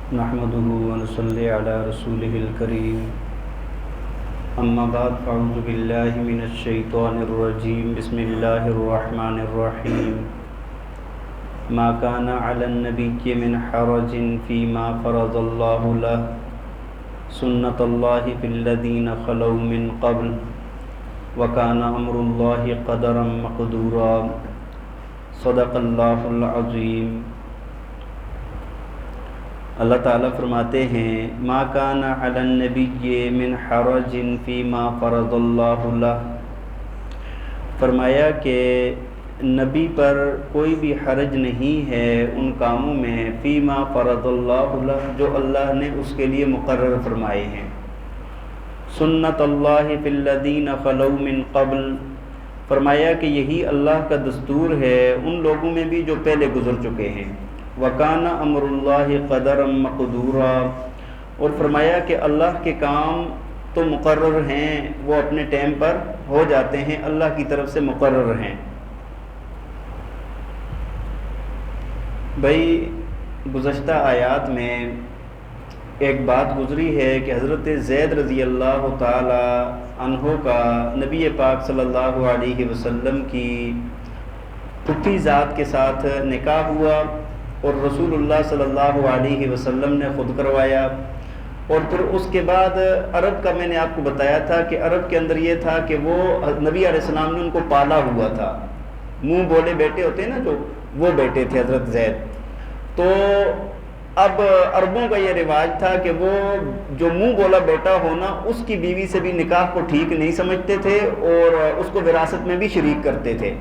نحمده ونصلي على رسوله الكريم اما بعد فاعوذ بالله من الشيطان الرجيم بسم الله الرحمن الرحيم ما كان على النبي من حرج فيما فرض الله له سنة الله في الذين خلوا من قبل وكان أمر الله قدرا مقدورا صدق اللہ العظیم۔ اللہ تعالیٰ فرماتے ہیں ما کان علی النبی من حرج فیما فرض اللہ لہ، فرمایا کہ نبی پر کوئی بھی حرج نہیں ہے ان کاموں میں فیما فرض اللہ لہ جو اللہ نے اس کے لیے مقرر فرمائے ہیں۔ سنت اللہ فی الذین خلو من قبل، فرمایا کہ یہی اللہ کا دستور ہے ان لوگوں میں بھی جو پہلے گزر چکے ہیں۔ وَكَانَ أَمْرُ اللَّهِ قَدَرًا مَقْدُورًا، اور فرمایا کہ اللہ کے کام تو مقرر ہیں، وہ اپنے ٹائم پر ہو جاتے ہیں، اللہ کی طرف سے مقرر ہیں۔ بھائی گزشتہ آیات میں ایک بات گزری ہے کہ حضرت زید رضی اللہ تعالی عنہ کا نبی پاک صلی اللہ علیہ وسلم کی پھپھی ذات کے ساتھ نکاح ہوا اور رسول اللہ صلی اللہ علیہ وسلم نے خود کروایا۔ اور پھر اس کے بعد عرب کا میں نے آپ کو بتایا تھا کہ عرب کے اندر یہ تھا کہ وہ نبی علیہ السلام نے ان کو پالا ہوا تھا، منہ بولے بیٹے ہوتے ہیں نا جو، وہ بیٹے تھے حضرت زید۔ تو اب عربوں کا یہ رواج تھا کہ وہ جو منہ بولا بیٹا ہونا اس کی بیوی سے بھی نکاح کو ٹھیک نہیں سمجھتے تھے اور اس کو وراثت میں بھی شریک کرتے تھے۔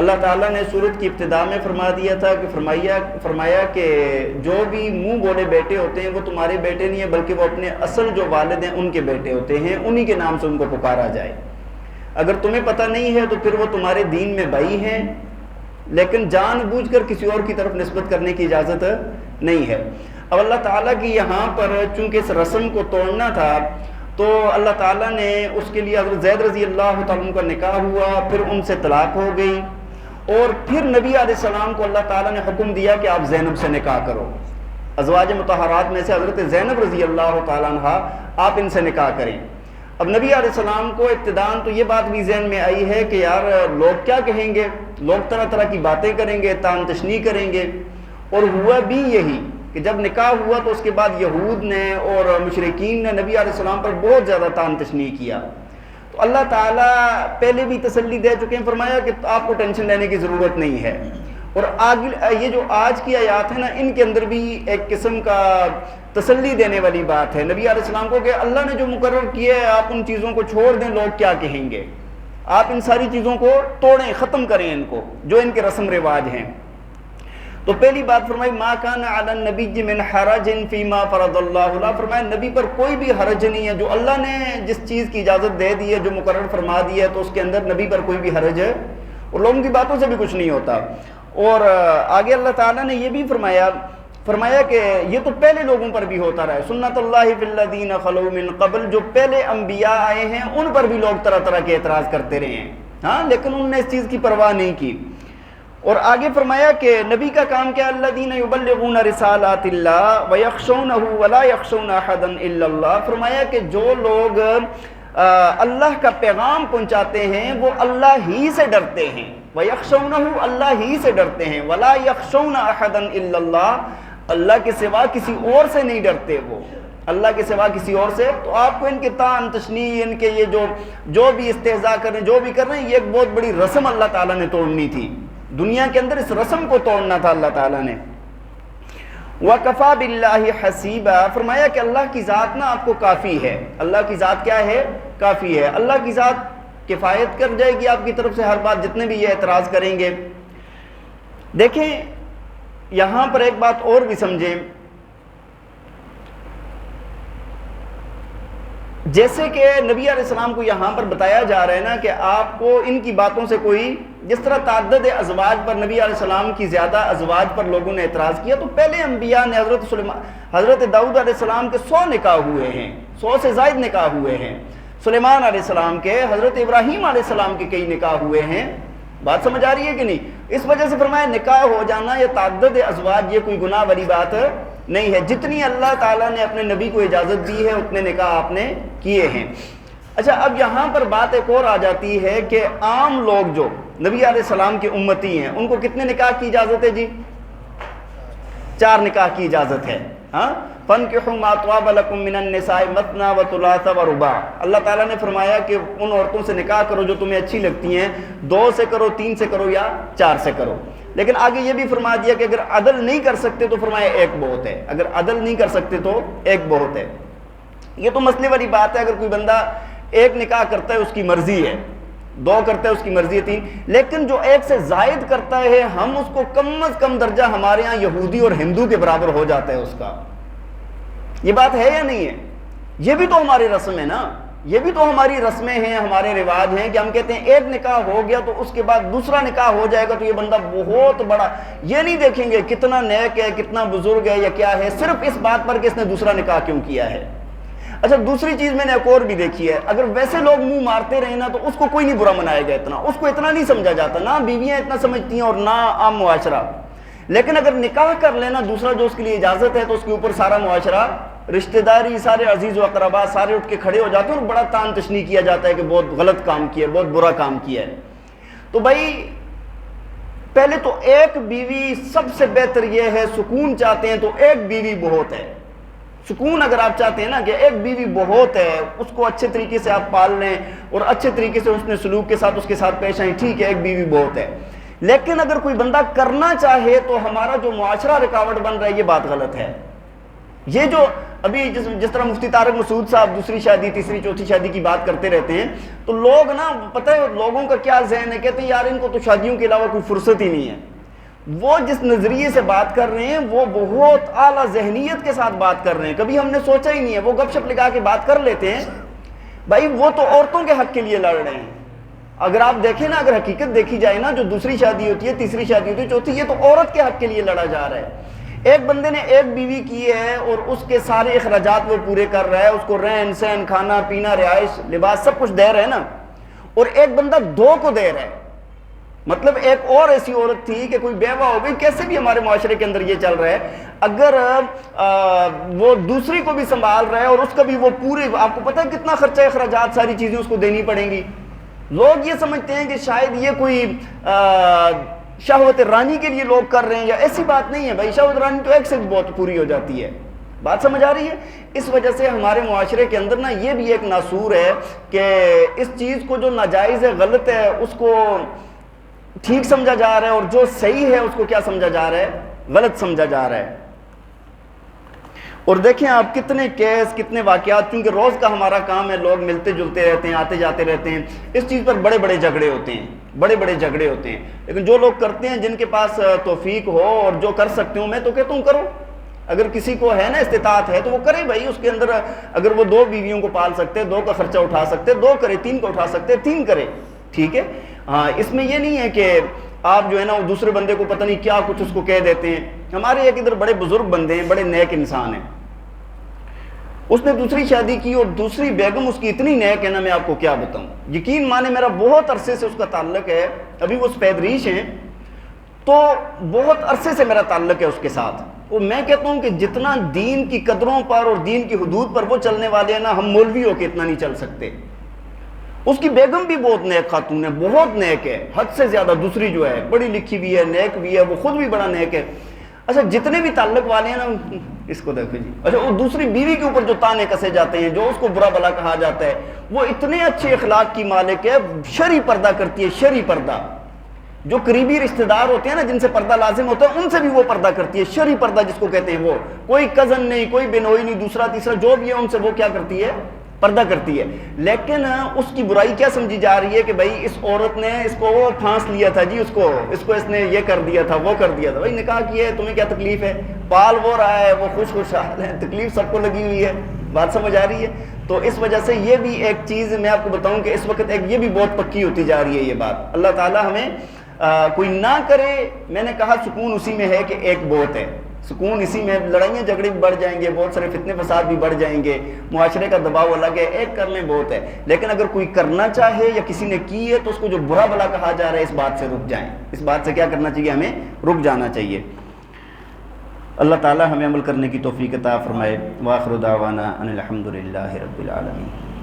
اللہ تعالیٰ نے سورت کی ابتدا میں فرما دیا تھا کہ فرمایا کہ جو بھی منہ بولے بیٹے ہوتے ہیں وہ تمہارے بیٹے نہیں ہیں بلکہ وہ اپنے اصل جو والد ہیں ان کے بیٹے ہوتے ہیں، انہی کے نام سے ان کو پکارا جائے۔ اگر تمہیں پتہ نہیں ہے تو پھر وہ تمہارے دین میں بھائی ہیں، لیکن جان بوجھ کر کسی اور کی طرف نسبت کرنے کی اجازت نہیں ہے۔ اب اللہ تعالیٰ کی یہاں پر چونکہ اس رسم کو توڑنا تھا تو اللہ تعالیٰ نے اس کے لیے حضرت زید رضی اللہ تعالیٰ عنہ کا نکاح ہوا، پھر ان سے طلاق ہو گئی، اور پھر نبی علیہ السلام کو اللہ تعالیٰ نے حکم دیا کہ آپ زینب سے نکاح کرو۔ ازواج مطہرات میں سے حضرت زینب رضی اللہ تعالیٰ عنہ آپ ان سے نکاح کریں۔ اب نبی علیہ السلام کو ابتداءً تو یہ بات بھی ذہن میں آئی ہے کہ یار لوگ کیا کہیں گے، لوگ طرح طرح کی باتیں کریں گے، تان تشنیع کریں گے، اور ہوا بھی یہی کہ جب نکاح ہوا تو اس کے بعد یہود نے اور مشرکین نے نبی علیہ السلام پر بہت زیادہ تان تشنیع کیا۔ تو اللہ تعالیٰ پہلے بھی تسلی دے چکے ہیں، فرمایا کہ آپ کو ٹینشن لینے کی ضرورت نہیں ہے۔ اور آگے یہ جو آج کی آیات ہیں نا، ان کے اندر بھی ایک قسم کا تسلی دینے والی بات ہے نبی علیہ السلام کو کہ اللہ نے جو مقرر کیا ہے آپ ان چیزوں کو چھوڑ دیں، لوگ کیا کہیں گے، آپ ان ساری چیزوں کو توڑیں، ختم کریں ان کو جو ان کے رسم رواج ہیں۔ تو پہلی بات فرمائی ما کان علی النبی من حرج فیما فرض اللہ له، فرمایا نبی پر کوئی بھی حرج نہیں ہے، جو اللہ نے جس چیز کی اجازت دے دی ہے، جو مقرر فرما دی ہے تو اس کے اندر نبی پر کوئی بھی حرج ہے اور لوگوں کی باتوں سے بھی کچھ نہیں ہوتا۔ اور آگے اللہ تعالیٰ نے یہ بھی فرمایا کہ یہ تو پہلے لوگوں پر بھی ہوتا رہا ہے، سنت اللہ فی الذین خلو من قبل، جو پہلے انبیاء آئے ہیں ان پر بھی لوگ طرح طرح کے اعتراض کرتے رہے ہیں، ہاں، لیکن انہوں نے اس چیز کی پرواہ نہیں کی۔ اور آگے فرمایا کہ نبی کا کام کیا، الذین یبلغون رسالات اللہ ویخشونہ ولا یخشون احدا الا اللہ، فرمایا کہ جو لوگ اللہ کا پیغام پہنچاتے ہیں وہ اللہ ہی سے ڈرتے ہیں، ویخشونہ اللہ ہی سے ڈرتے ہیں، ولا یخشون احدا الا اللہ، اللہ کے سوا کسی اور سے نہیں ڈرتے، وہ اللہ کے سوا کسی اور سے۔ تو آپ کو ان کے تان تشنیع، ان کے یہ جو بھی استہزاء کر رہے ہیں، جو بھی کر رہے ہیں، یہ ایک بہت بڑی رسم اللہ تعالیٰ نے توڑنی تھی، دنیا کے اندر اس رسم کو توڑنا تھا اللہ تعالیٰ نے۔ وَكَفَى بِاللَّهِ حَسِيبًا، فرمایا کہ اللہ کی ذات نا آپ کو کافی ہے، اللہ کی ذات کیا ہے، کافی ہے، اللہ کی ذات کفایت کر جائے گی آپ کی طرف سے ہر بات، جتنے بھی یہ اعتراض کریں گے۔ دیکھیں یہاں پر ایک بات اور بھی سمجھیں، جیسے کہ نبی علیہ السلام کو یہاں پر بتایا جا رہا ہے نا کہ آپ کو ان کی باتوں سے کوئی، جس طرح تعدد ازواج پر نبی علیہ السلام کی زیادہ ازواج پر لوگوں نے اعتراض کیا، تو پہلے انبیاء نے حضرت داؤد علیہ السلام کے 100 نکاح ہوئے ہیں، 100 سے زائد نکاح ہوئے ہیں، سلیمان علیہ السلام کے، حضرت ابراہیم علیہ السلام کے کئی نکاح ہوئے ہیں، بات سمجھ آ رہی ہے کہ نہیں؟ اس وجہ سے فرمایا نکاح ہو جانا یا تعدد ازواج یہ کوئی گناہ والی بات نہیں ہے. جتنی اللہ تعالیٰ نے اپنے نبی کو اجازت دی ہے اتنے نکاح آپ نے کیے ہیں. اچھا اب یہاں پر بات ایک اور آ جاتی ہے کہ عام لوگ جو نبی علیہ السلام کے امتی ہیں ان کو کتنے نکاح کی اجازت ہے جی؟ 4 نکاح کی اجازت ہے. ہاں فَانْكِحُوا مَا طَابَ لَكُم مِّنَ النِّسَاءِ مَثْنَىٰ وَثُلَاثَ وَرُبَاعَ. اللہ تعالیٰ نے فرمایا کہ ان عورتوں سے نکاح کرو جو تمہیں اچھی لگتی ہیں, 2 سے کرو, 3 سے کرو یا 4 سے کرو. لیکن آگے یہ بھی فرما دیا کہ اگر عدل نہیں کر سکتے تو فرمایا 1 بہت ہے. اگر عدل نہیں کر سکتے تو 1 بہت ہے. یہ تو مسئلے والی بات ہے. اگر کوئی بندہ 1 نکاح کرتا ہے اس کی مرضی ہے, 2 کرتا ہے اس کی مرضی ہے, 3. لیکن جو 1 سے زائد کرتا ہے ہم اس کو کم از کم درجہ ہمارے ہاں یہودی اور ہندو کے برابر ہو جاتا ہے اس کا. یہ بات ہے یا نہیں ہے؟ یہ بھی تو ہماری رسم ہے نا, یہ بھی تو ہماری رسمیں ہیں, ہمارے رواج ہیں کہ ہم کہتے ہیں 1 نکاح ہو گیا تو اس کے بعد دوسرا نکاح ہو جائے گا تو یہ بندہ بہت بڑا, یہ نہیں دیکھیں گے کتنا نیک ہے, کتنا بزرگ ہے یا کیا ہے, صرف اس بات پر کہ اس نے دوسرا نکاح کیوں کیا ہے. اچھا دوسری چیز میں نے ایک اور بھی دیکھی ہے, اگر ویسے لوگ منہ مارتے رہے نا تو اس کو کوئی نہیں برا منائے گا, اس کو اتنا نہیں سمجھا جاتا, نہ بیویاں اتنا سمجھتی ہیں اور نہ عام معاشرہ. لیکن اگر نکاح کر لینا دوسرا جو اس کے لیے اجازت ہے تو اس کے اوپر سارا معاشرہ, رشتہ داری, سارے عزیز و اقربا سارے اٹھ کے کھڑے ہو جاتے ہیں اور بڑا تان تشنی کیا جاتا ہے کہ بہت غلط کام کیا ہے, بہت برا کام کیا ہے. تو بھائی پہلے تو 1 بیوی سب سے بہتر یہ ہے, سکون چاہتے ہیں تو 1 بیوی بہت ہے. سکون اگر آپ چاہتے ہیں نا کہ 1 بیوی بہت ہے, اس کو اچھے طریقے سے آپ پال لیں اور اچھے طریقے سے اس نے سلوک کے ساتھ اس کے ساتھ پیش آئیں, ٹھیک ہے 1 بیوی بہت ہے. لیکن اگر کوئی بندہ کرنا چاہے تو ہمارا جو معاشرہ رکاوٹ بن رہا ہے, یہ بات غلط ہے. یہ جو ابھی جس طرح مفتی طارق مسعود صاحب دوسری شادی, تیسری, چوتھی شادی کی بات کرتے رہتے ہیں تو لوگ نا, پتہ ہے لوگوں کا کیا ذہن ہے, کہتے ہیں یار ان کو تو شادیوں کے علاوہ کوئی فرصت ہی نہیں ہے. وہ جس نظریے سے بات کر رہے ہیں وہ بہت اعلیٰ ذہنیت کے ساتھ بات کر رہے ہیں, کبھی ہم نے سوچا ہی نہیں ہے. وہ گپ شپ لگا کے بات کر لیتے ہیں, بھائی وہ تو عورتوں کے حق کے لیے لڑ رہے ہیں. اگر آپ دیکھیں نا, اگر حقیقت دیکھی جائے نا, جو دوسری شادی ہوتی ہے, تیسری شادی ہوتی ہے, چوتھی, یہ تو عورت کے حق کے لیے لڑا جا رہا ہے. ایک بندے نے 1 بیوی کی ہے اور اس کے سارے اخراجات وہ پورے کر رہا ہے, اس کو رہن سہن, کھانا پینا, رہائش, لباس سب کچھ دے رہا ہے نا, اور ایک بندہ 2 کو دے رہا ہے. مطلب ایک اور ایسی عورت تھی کہ کوئی بیوہ ہو گئی, کیسے بھی ہمارے معاشرے کے اندر یہ چل رہا ہے, اگر وہ دوسری کو بھی سنبھال رہا ہے اور اس کا بھی وہ پورے, آپ کو پتہ ہے کتنا خرچہ, اخراجات, ساری چیزیں اس کو دینی پڑیں گی. لوگ یہ سمجھتے ہیں کہ شاید یہ کوئی شہوت رانی کے لیے لوگ کر رہے ہیں, یا ایسی بات نہیں ہے بھائی. شہوت رانی تو 1 سے بہت پوری ہو جاتی ہے. بات سمجھ آ رہی ہے؟ اس وجہ سے ہمارے معاشرے کے اندر نا یہ بھی ایک ناسور ہے کہ اس چیز کو جو ناجائز ہے, غلط ہے, اس کو ٹھیک سمجھا جا رہا ہے, اور جو صحیح ہے اس کو کیا سمجھا جا رہا ہے, غلط سمجھا جا رہا ہے. اور دیکھیں آپ کتنے کیس, کتنے واقعات, کیونکہ روز کا ہمارا کام ہے, لوگ ملتے جلتے رہتے ہیں, آتے جاتے رہتے ہیں, اس چیز پر بڑے بڑے جھگڑے ہوتے ہیں, بڑے بڑے جھگڑے ہوتے ہیں. لیکن جو لوگ کرتے ہیں, جن کے پاس توفیق ہو اور جو کر سکتے ہوں, میں تو کہتا ہوں کرو. اگر کسی کو ہے نا استطاعت ہے تو وہ کرے بھائی. اس کے اندر اگر وہ 2 بیویوں کو پال سکتے, 2 کا خرچہ اٹھا سکتے, 2 کرے, 3 کو اٹھا سکتے, 3 کرے, ٹھیک ہے. ہاں اس میں یہ نہیں ہے کہ آپ جو ہے نا وہ دوسرے بندے کو پتہ نہیں کیا کچھ اس کو کہہ دیتے ہیں. ہمارے ایک ادھر بڑے بزرگ بندے ہیں, بڑے نیک انسان ہیں, اس نے دوسری شادی کی اور دوسری بیگم اس کی اتنی نیک ہے نا, میں آپ کو کیا بتاؤں. یقین مانے میرا بہت عرصے سے اس کا تعلق ہے, ابھی وہ سفید ریش ہیں تو بہت عرصے سے میرا تعلق ہے اس کے ساتھ. اور میں کہتا ہوں کہ جتنا دین کی قدروں پر اور دین کی حدود پر وہ چلنے والے ہیں نا, ہم مولوی ہو کے اتنا نہیں چل سکتے. اس کی بیگم بھی بہت نیک خاتون ہے, بہت نیک ہے, حد سے زیادہ. دوسری جو ہے بڑی لکھی بھی ہے, نیک بھی ہے, وہ خود بھی بڑا نیک ہے. اچھا جتنے بھی تعلق والے ہیں نا, اس کو دیکھو جی. اچھا وہ دوسری بیوی کے اوپر جو تانے کسے جاتے ہیں, جو اس کو برا بلا کہا جاتا ہے, وہ اتنے اچھے اخلاق کی مالک ہے, شرعی پردہ کرتی ہے, شرعی پردہ. جو قریبی رشتہ دار ہوتے ہیں نا, جن سے پردہ لازم ہوتا ہے, ان سے بھی وہ پردہ کرتی ہے, شرعی پردہ جس کو کہتے ہیں. وہ کوئی کزن نہیں, کوئی بنوئی نہیں, دوسرا تیسرا جو بھی ہے, ان سے وہ کیا کرتی ہے, پردہ کرتی ہے. لیکن اس کی برائی کیا سمجھی جا رہی ہے کہ بھائی اس عورت نے اس کو پھانس لیا تھا جی, اس نے یہ کر دیا تھا, وہ کر دیا تھا. بھائی نکاح کیا ہے, تمہیں کیا تکلیف ہے, پال وہ رہا ہے, وہ خوشحال ہے, تکلیف سب کو لگی ہوئی ہے. بات سمجھ آ رہی ہے؟ تو اس وجہ سے یہ بھی ایک چیز میں آپ کو بتاؤں کہ اس وقت ایک یہ بھی بہت پکی ہوتی جا رہی ہے یہ بات. اللہ تعالیٰ ہمیں کوئی نہ کرے. میں نے کہا سکون اسی میں ہے کہ 1 بہت ہے. سکون اسی میں, لڑائیاں جھگڑے بھی بڑھ جائیں گے, بہت سارے فتنے فساد بھی بڑھ جائیں گے, معاشرے کا دباؤ الگ ہے, 1 کر لیں بہت ہے. لیکن اگر کوئی کرنا چاہے یا کسی نے کی ہے تو اس کو جو برا بلا کہا جا رہا ہے, اس بات سے رک جائیں. اس بات سے کیا کرنا چاہیے, ہمیں رک جانا چاہیے. اللہ تعالی ہمیں عمل کرنے کی توفیق عطا فرمائے۔ وآخر دعوانا ان الحمد للہ رب العالمین۔